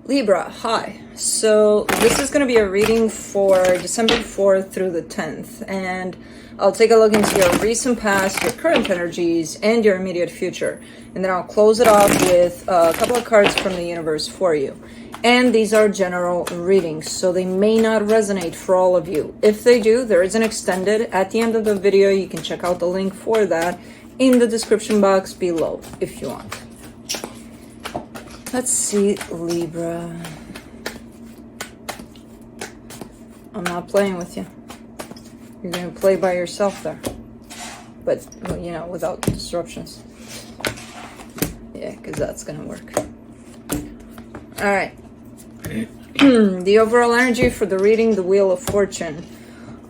Libra, hi. So this is going to be a reading for December 4th through the 10th, and I'll take a look into your recent past, your current energies, and your immediate future. And then I'll close it off with a couple of cards from the universe for you. And these are general readings, so they may not resonate for all of you. If they do, there is an extended at the end of the video. You can check out the link for that in the description box below if you want. Let's see, Libra. I'm not playing with you. You're going to play by yourself there. But, you know, without disruptions. Yeah, because that's going to work. Alright. The overall energy for the reading, the Wheel of Fortune.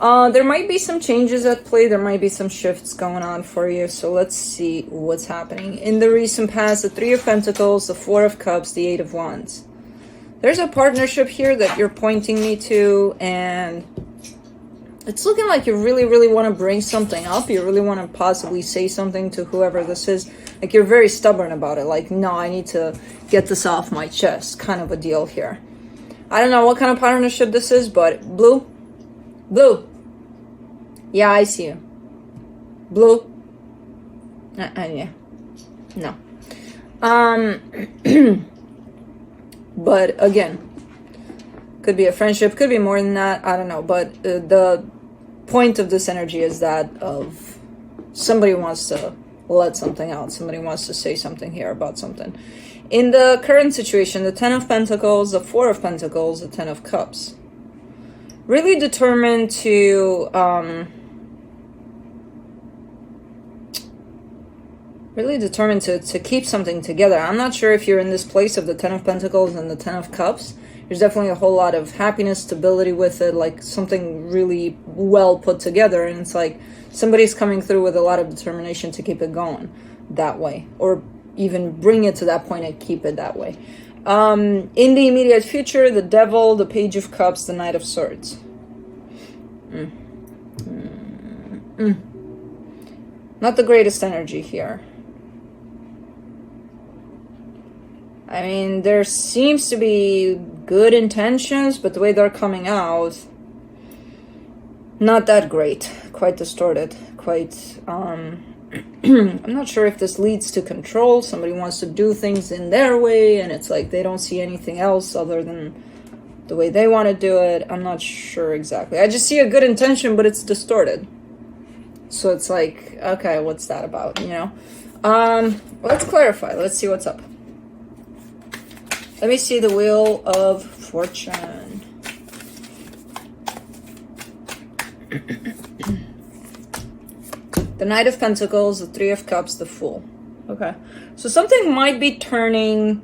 There might be some changes at play. There might be some shifts going on for you. So let's see what's happening. In the recent past, the Three of Pentacles, the Four of Cups, the Eight of Wands. There's a partnership here that you're pointing me to. And it's looking like you really, really want to bring something up. You really want to possibly say something to whoever this is. Like you're very stubborn about it. Like, no, I need to get this off my chest. Kind of a deal here. I don't know what kind of partnership this is, but Blue. Blue. Yeah, I see you. Blue. Yeah. No. But again, could be a friendship, could be more than that. I don't know. But the point of this energy is that of somebody wants to let something out. Somebody wants to say something here about something. In the current situation, the Ten of Pentacles, the Four of Pentacles, the Ten of Cups. Really determined to keep something together. I'm not sure if you're in this place of the Ten of Pentacles and the Ten of Cups. There's definitely a whole lot of happiness, stability with it, like something really well put together. And it's like somebody's coming through with a lot of determination to keep it going that way, or even bring it to that point and keep it that way. In the immediate future, the Devil, the Page of Cups, the Knight of Swords. Not the greatest energy here. I mean, there seems to be good intentions, but the way they're coming out, not that great. Quite distorted. Quite, I'm not sure if this leads to control. Somebody wants to do things in their way, and it's like they don't see anything else other than the way they want to do it. I'm not sure exactly. I just see a good intention, but it's distorted. So it's like, okay, what's that about, you know? Let's clarify. Let's see what's up. Let me see the Wheel of Fortune. The Knight of Pentacles, the Three of Cups, the Fool. Okay. So something might be turning,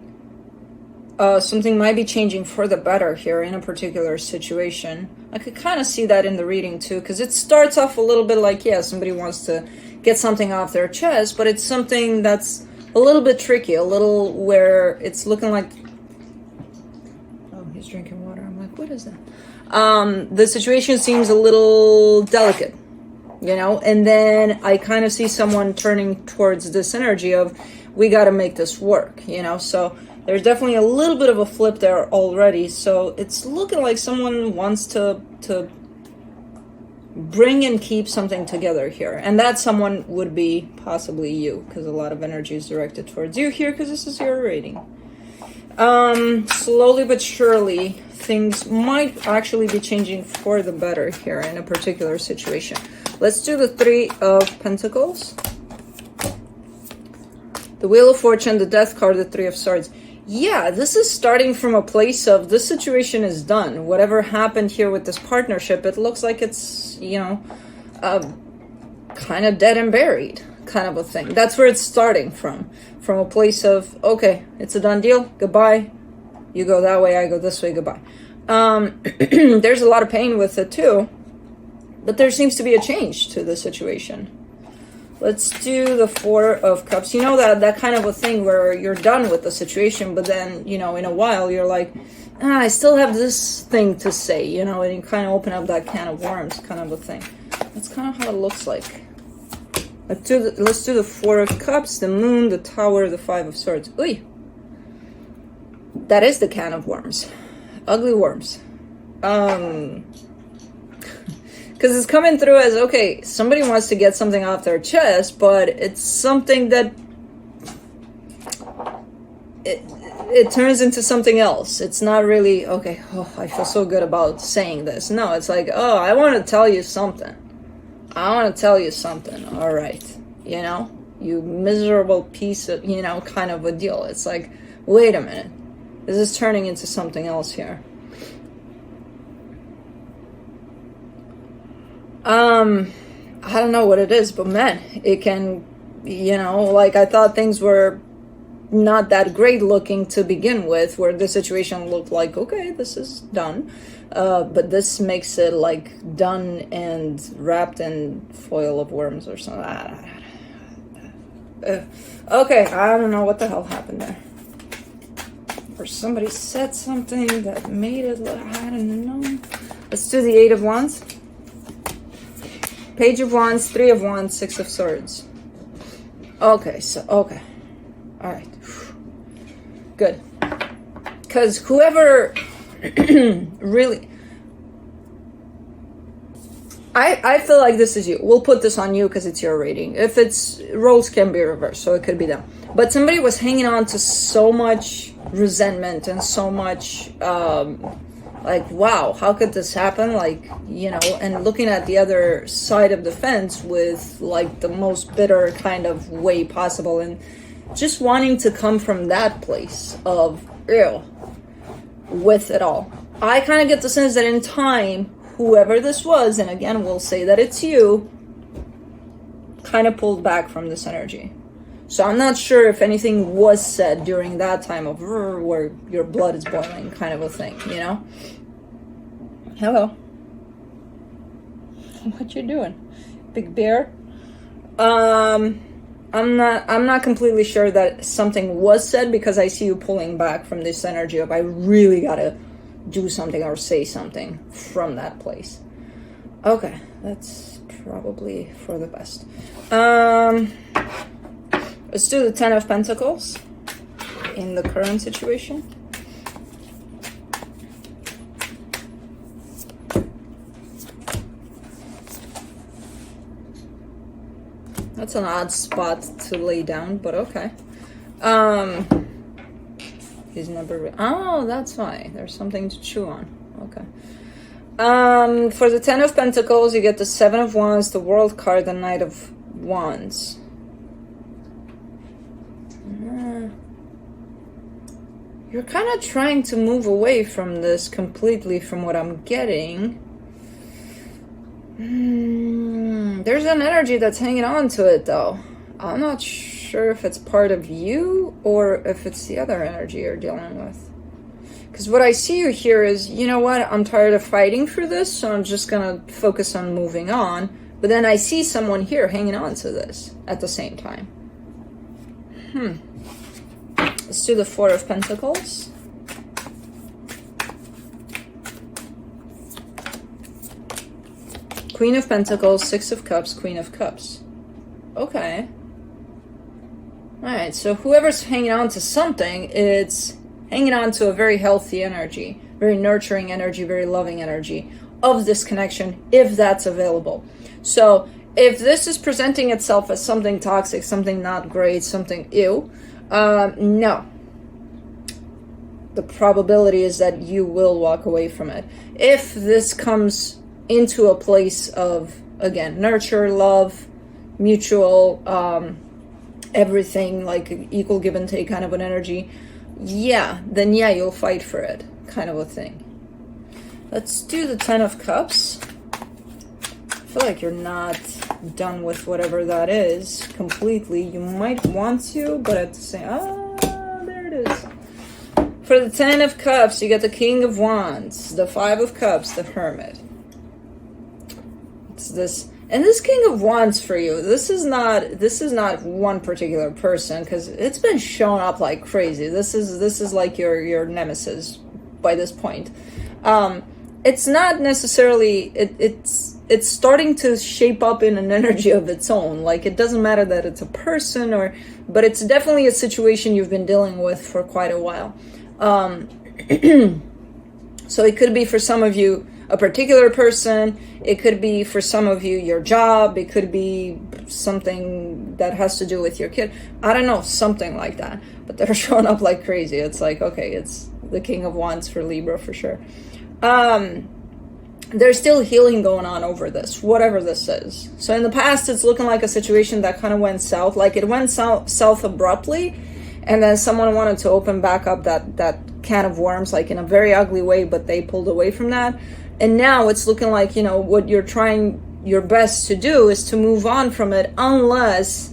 something might be changing for the better here in a particular situation. I could kind of see that in the reading too, because it starts off a little bit like, yeah, somebody wants to get something off their chest, but it's something that's a little bit tricky, a little where it's looking like, oh, he's drinking water. I'm like, what is that? The situation seems a little delicate. You know, and then I kind of see someone turning towards this energy of, we got to make this work, you know, so there's definitely a little bit of a flip there already. So it's looking like someone wants to bring and keep something together here. And that someone would be possibly you, because a lot of energy is directed towards you here, because this is your rating. Slowly but surely, things might actually be changing for the better here in a particular situation. Let's do the Three of Pentacles. The Wheel of Fortune, the Death card, the Three of Swords. Yeah, this is starting from a place of, this situation is done. Whatever happened here with this partnership, it looks like it's, you know, kind of dead and buried kind of a thing. That's where it's starting from a place of, okay, it's a done deal, goodbye. You go that way, I go this way, goodbye. There's a lot of pain with it too. But there seems to be a change to the situation. Let's do the Four of Cups. You know, that kind of a thing where you're done with the situation, but then, you know, in a while you're like, I still have this thing to say, you know, and you kind of open up that can of worms kind of a thing. That's kind of how it looks like. Let's do the Four of Cups, the Moon, the Tower, the Five of Swords. Uy! That is the can of worms. Ugly worms. Because it's coming through as, okay, somebody wants to get something off their chest, but it's something that it turns into something else. It's not really, okay, oh, I feel so good about saying this. No, it's like, oh, I want to tell you something. I want to tell you something. All right. You know, you miserable piece of, you know, kind of a deal. It's like, wait a minute. This is turning into something else here. I don't know what it is, but man, it can, you know, like I thought things were not that great looking to begin with, where the situation looked like, okay, this is done. But this makes it like done and wrapped in foil of worms or something. Okay, I don't know what the hell happened there. Or somebody said something that made it look, I don't know. Let's do the Eight of Wands. Page of Wands, Three of Wands, Six of Swords. Okay, so, okay. All right. Good. Because whoever really... I feel like this is you. We'll put this on you because it's your reading. If it's... Roles can be reversed, so it could be them. But somebody was hanging on to so much resentment and so much... like, wow, how could this happen? Like, you know, and looking at the other side of the fence with, like, the most bitter kind of way possible. And just wanting to come from that place of, ew, with it all. I kind of get the sense that in time, whoever this was, and again, we'll say that it's you, kind of pulled back from this energy. So I'm not sure if anything was said during that time of where your blood is boiling kind of a thing, you know? Hello. What you doing? Big bear? I'm not completely sure that something was said because I see you pulling back from this energy of I really gotta do something or say something from that place. Okay, that's probably for the best. Let's do the Ten of Pentacles in the current situation. That's an odd spot to lay down, but okay. He's never... Oh, that's why. There's something to chew on. Okay. For the Ten of Pentacles, you get the Seven of Wands, the World card, the Knight of Wands. You're kind of trying to move away from this completely from what I'm getting. There's an energy that's hanging on to it, though. I'm not sure if it's part of you or if it's the other energy you're dealing with. Because what I see you here is, you know what, I'm tired of fighting for this, so I'm just going to focus on moving on. But then I see someone here hanging on to this at the same time. Let's do the Four of Pentacles. Queen of Pentacles, Six of Cups, Queen of Cups. Okay. Alright, so whoever's hanging on to something, it's hanging on to a very healthy energy, very nurturing energy, very loving energy of this connection, if that's available. So, if this is presenting itself as something toxic, something not great, something ew, no. The probability is that you will walk away from it. If this comes into a place of, again, nurture, love, mutual, everything, like equal give and take kind of an energy, yeah, then yeah, you'll fight for it, kind of a thing. Let's do the Ten of Cups. I feel like you're not done with whatever that is completely. You might want to, but at the same... there it is. For the Ten of Cups, you get the King of Wands, the Five of Cups, the Hermit. It's this... And this King of Wands for you, this is not one particular person, because it's been showing up like crazy. This is like your nemesis by this point. It's not necessarily... It's starting to shape up in an energy of its own. Like, it doesn't matter that it's a person but it's definitely a situation you've been dealing with for quite a while. So it could be for some of you a particular person, it could be for some of you your job, it could be something that has to do with your kid, I don't know, something like that. But they're showing up like crazy. It's like, okay, it's the King of Wands for Libra for sure. There's still healing going on over this, whatever this is. So in the past, it's looking like a situation that kind of went south, like it went south abruptly, and then someone wanted to open back up that can of worms, like in a very ugly way, but they pulled away from that. And now it's looking like, you know, what you're trying your best to do is to move on from it, unless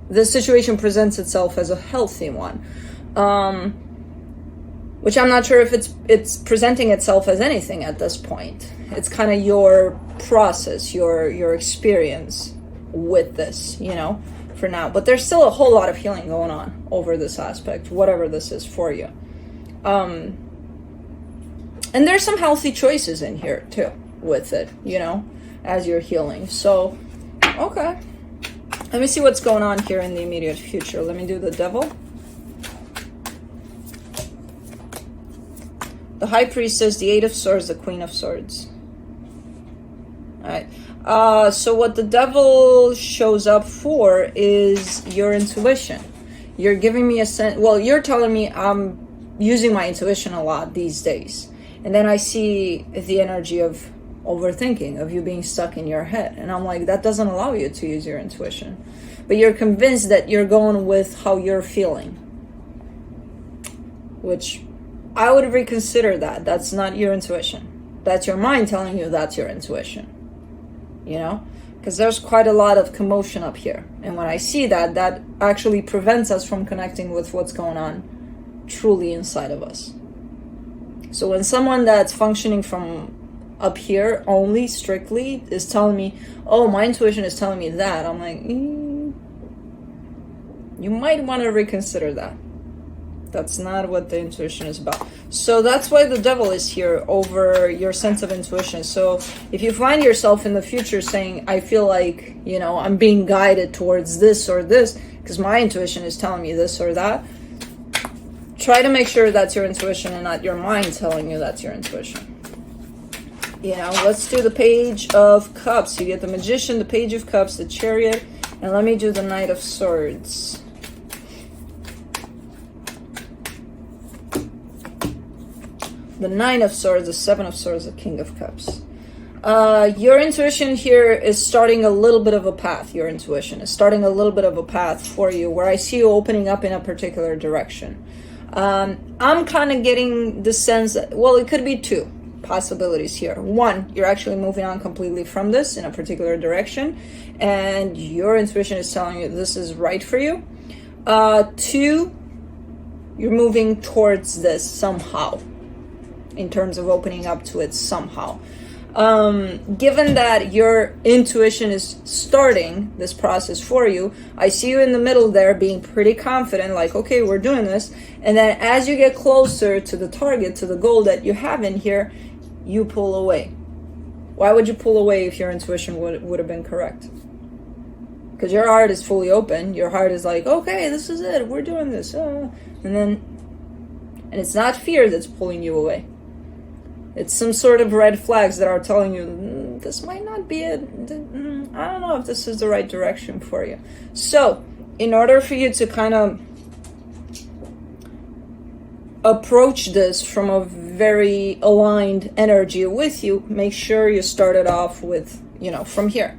the situation presents itself as a healthy one. Which I'm not sure if it's presenting itself as anything at this point. It's kind of your process, your experience with this, you know, for now. But there's still a whole lot of healing going on over this aspect, whatever this is for you. And there's some healthy choices in here too with it, you know, as you're healing. So, okay. Let me see what's going on here in the immediate future. Let me do the Devil. The High Priestess, the Eight of Swords, the Queen of Swords. Alright. So what the Devil shows up for is your intuition. You're giving me a sense, well, you're telling me I'm using my intuition a lot these days. And then I see the energy of overthinking, of you being stuck in your head. And I'm like, that doesn't allow you to use your intuition. But you're convinced that you're going with how you're feeling. Which I would reconsider that. That's not your intuition. That's your mind telling you that's your intuition. You know? Because there's quite a lot of commotion up here. And when I see that, that actually prevents us from connecting with what's going on truly inside of us. So when someone that's functioning from up here only, strictly, is telling me, oh, my intuition is telling me that, I'm like, you might want to reconsider that. That's not what the intuition is about. So that's why the Devil is here over your sense of intuition. So if you find yourself in the future saying, I feel like, you know, I'm being guided towards this or this, because my intuition is telling me this or that, try to make sure that's your intuition and not your mind telling you that's your intuition. You know, let's do the Page of Cups. You get the Magician, the Page of Cups, the Chariot, and let me do the Knight of Swords. The Nine of Swords, the Seven of Swords, the King of Cups. Your intuition here is starting a little bit of a path. Your intuition is starting a little bit of a path for you where I see you opening up in a particular direction. I'm kind of getting the sense that, well, it could be two possibilities here. One, you're actually moving on completely from this in a particular direction, and your intuition is telling you this is right for you. Two, you're moving towards this somehow, in terms of opening up to it somehow. Given that your intuition is starting this process for you, I see you in the middle there being pretty confident, like, okay, we're doing this. And then as you get closer to the target, to the goal that you have in here, you pull away. Why would you pull away if your intuition would have been correct? Because your heart is fully open. Your heart is like, okay, this is it. We're doing this. And it's not fear that's pulling you away. It's some sort of red flags that are telling you, this might not be it. I don't know if this is the right direction for you. So, in order for you to kind of approach this from a very aligned energy with you, make sure you start it off with, you know, from here.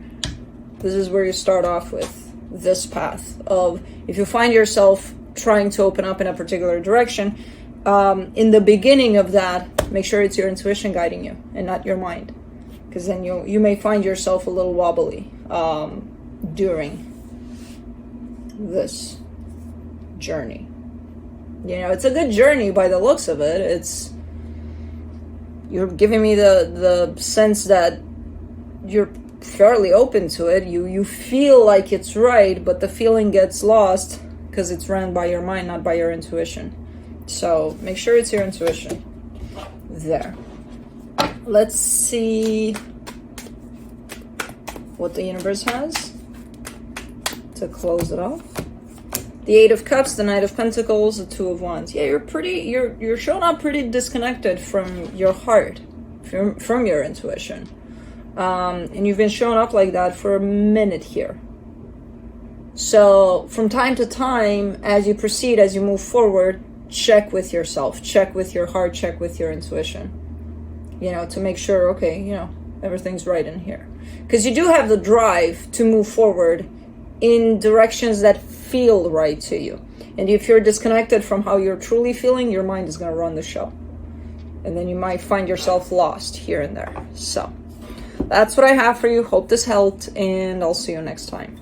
This is where you start off with this path of, if you find yourself trying to open up in a particular direction, in the beginning of that, make sure it's your intuition guiding you and not your mind, because then you may find yourself a little wobbly during this journey. You know, it's a good journey by the looks of it. You're giving me the sense that you're fairly open to it. You feel like it's right, but the feeling gets lost because it's ran by your mind, not by your intuition. So make sure it's your intuition there. Let's see what the universe has to close it off. The Eight of Cups, the Knight of Pentacles, the Two of Wands. Yeah, you're showing up pretty disconnected from your heart, from your intuition. And you've been showing up like that for a minute here. So from time to time, as you proceed, as you move forward, check with yourself, check with your heart, check with your intuition, you know, to make sure, okay, you know, everything's right in here. Because you do have the drive to move forward in directions that feel right to you. And if you're disconnected from how you're truly feeling, your mind is going to run the show. And then you might find yourself lost here and there. So that's what I have for you. Hope this helped, and I'll see you next time.